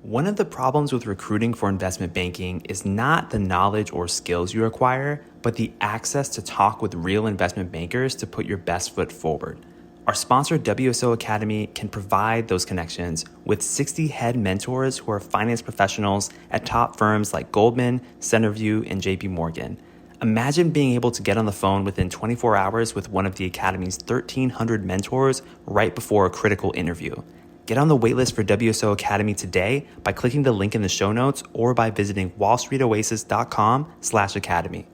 One of the problems with recruiting for investment banking is not the knowledge or skills you acquire, but the access to talk with real investment bankers to put your best foot forward. Our sponsor, WSO Academy, can provide those connections with 60 head mentors who are finance professionals at top firms like Goldman, Centerview, and JP Morgan. Imagine being able to get on the phone within 24 hours with one of the Academy's 1,300 mentors right before a critical interview. Get on the waitlist for WSO Academy today by clicking the link in the show notes or by visiting wallstreetoasis.com/academy.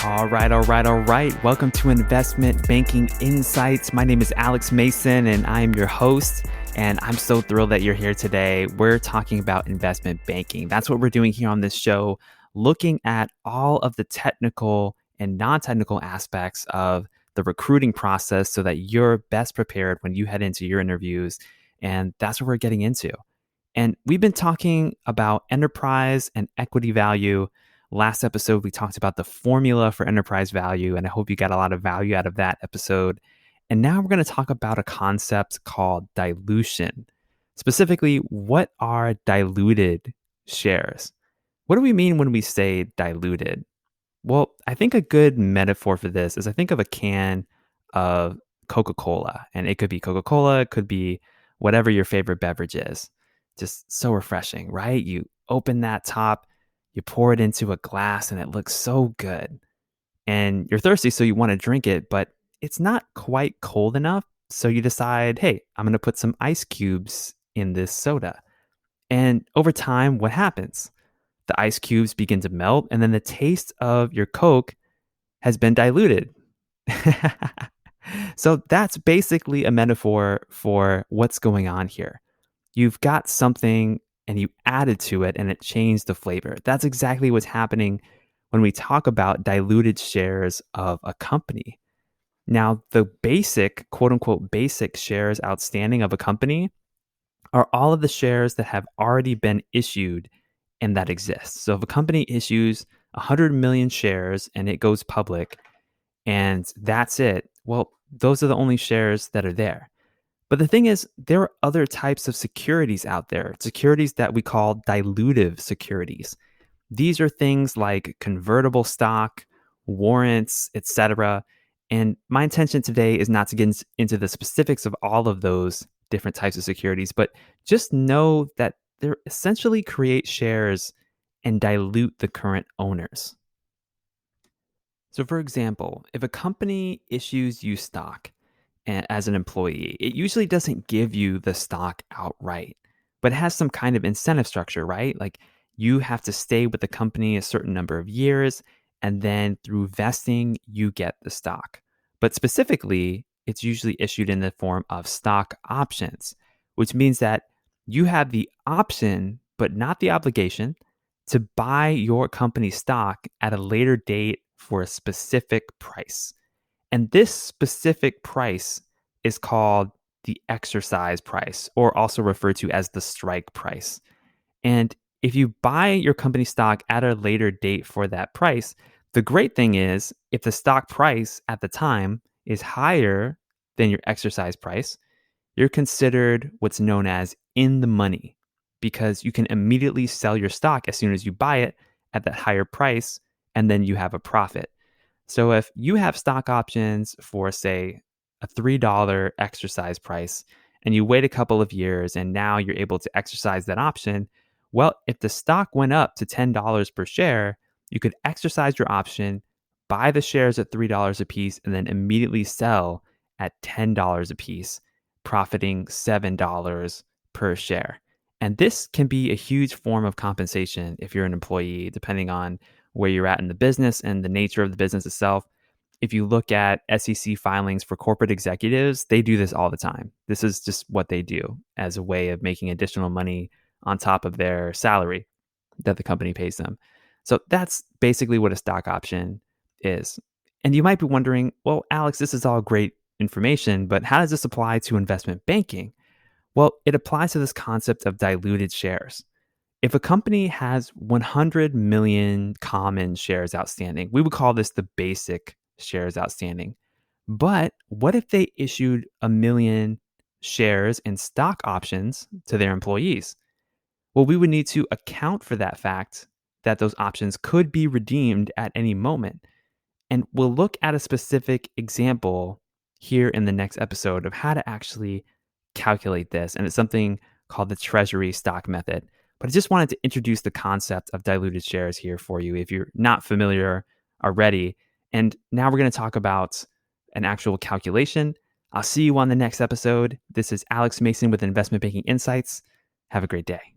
All right. Welcome to Investment Banking Insights. My name is Alex Mason, and I'm your host. And I'm so thrilled that you're here today. We're talking about investment banking. That's what we're doing here on this show, looking at all of the technical and non-technical aspects of the recruiting process so that you're best prepared when you head into your interviews. And that's what we're getting into. And we've been talking about enterprise and equity value. Last episode, we talked about the formula for enterprise value, and I hope you got a lot of value out of that episode. And now we're going to talk about a concept called dilution. Specifically, what are diluted shares? What do we mean when we say diluted? Well, I think a good metaphor for this is I think of a can of Coca-Cola, and it could be Coca-Cola, it could be whatever your favorite beverage is. Just so refreshing, right? You open that top, you pour it into a glass, and it looks so good. And you're thirsty, so you want to drink it, but it's not quite cold enough. So you decide, hey, I'm going to put some ice cubes in this soda. And over time, what happens? The ice cubes begin to melt, and then the taste of your Coke has been diluted. So that's basically a metaphor for what's going on here. You've got something and you added to it and it changed the flavor. That's exactly what's happening when we talk about diluted shares of a company. Now, the basic, quote unquote, basic shares outstanding of a company are all of the shares that have already been issued and that exist. So if a company issues 100 million shares and it goes public and that's it, well, those are the only shares that are there. But the thing is, there are other types of securities out there, securities that we call dilutive securities. These are things like convertible stock, warrants, etc. And my intention today is not to get into the specifics of all of those different types of securities, but just know that they essentially create shares and dilute the current owners. So, for example, if a company issues you stock, as an employee, it usually doesn't give you the stock outright, but it has some kind of incentive structure, right? Like you have to stay with the company a certain number of years, and then through vesting, you get the stock. But specifically, it's usually issued in the form of stock options, which means that you have the option, but not the obligation, to buy your company stock at a later date for a specific price. And this specific price is called the exercise price, or also referred to as the strike price. And if you buy your company stock at a later date for that price, the great thing is if the stock price at the time is higher than your exercise price, you're considered what's known as in the money because you can immediately sell your stock as soon as you buy it at that higher price, and then you have a profit. So if you have stock options for, say, a $3 exercise price, and you wait a couple of years and now you're able to exercise that option, well, if the stock went up to $10 per share, you could exercise your option, buy the shares at $3 a piece, and then immediately sell at $10 a piece, profiting $7 per share. And this can be a huge form of compensation if you're an employee, depending on where you're at in the business and the nature of the business itself. If you look at SEC filings for corporate executives, they do this all the time. This is just what they do as a way of making additional money on top of their salary that the company pays them. So that's basically what a stock option is. And you might be wondering, well, Alex, this is all great information, but how does this apply to investment banking? Well, it applies to this concept of diluted shares. If a company has 100 million common shares outstanding, we would call this the basic shares outstanding. But what if they issued a million shares in stock options to their employees? Well, we would need to account for that fact that those options could be redeemed at any moment. And we'll look at a specific example here in the next episode of how to actually calculate this. And it's something called the treasury stock method. But I just wanted to introduce the concept of diluted shares here for you if you're not familiar already. And now we're going to talk about an actual calculation. I'll see you on the next episode. This is Alex Mason with Investment Banking Insights. Have a great day.